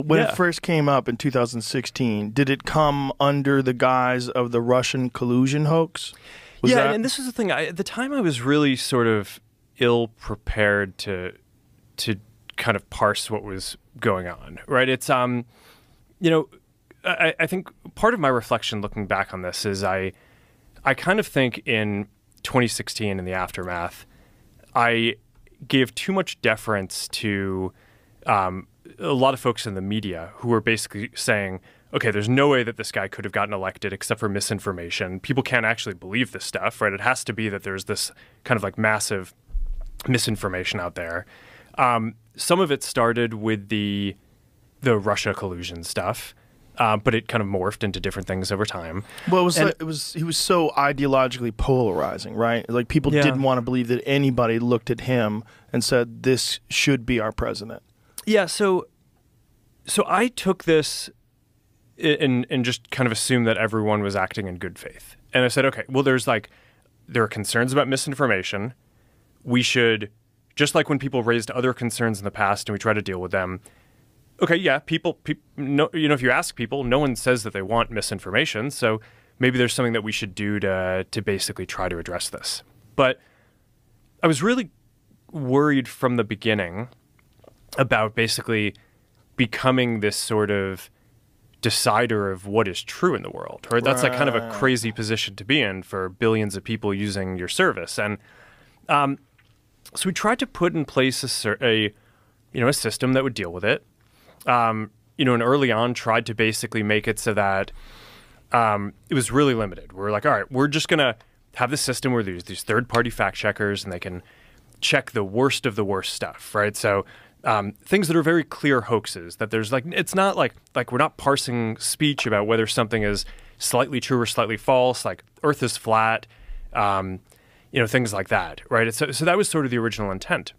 When it first came up in 2016, did it come under the guise of the Russian collusion hoax? And this is the thing. At the time, I was really sort of ill-prepared to kind of parse what was going on, right? It's, I think part of my reflection looking back on this is I kind of think in 2016, in the aftermath, I gave too much deference to a lot of folks in the media who were basically saying, okay, there's no way that this guy could have gotten elected except for misinformation. People can't actually believe this stuff, right? It has to be that there's this kind of like massive misinformation out there. Some of it started with the Russia collusion stuff, but it kind of morphed into different things over time. Well, he was so ideologically polarizing, right? Like people didn't want to believe that anybody looked at him and said, this should be our president. Yeah, so I took this and just kind of assumed that everyone was acting in good faith. And I said, okay, well, there are concerns about misinformation. We should, just like when people raised other concerns in the past and we try to deal with them, okay, yeah, people no, if you ask people, no one says that they want misinformation. So maybe there's something that we should do to basically try to address this. But I was really worried from the beginning about basically becoming this sort of decider of what is true in the world, right? That's like kind of a crazy position to be in for billions of people using your service. And so we tried to put in place a system that would deal with it. And early on tried to basically make it so that it was really limited. We're like, all right, we're just going to have this system where there's these third-party fact checkers and they can check the worst of the worst stuff, right? So things that are very clear hoaxes, that there's like, it's not like we're not parsing speech about whether something is slightly true or slightly false, like Earth is flat, things like that, right? So that was sort of the original intent.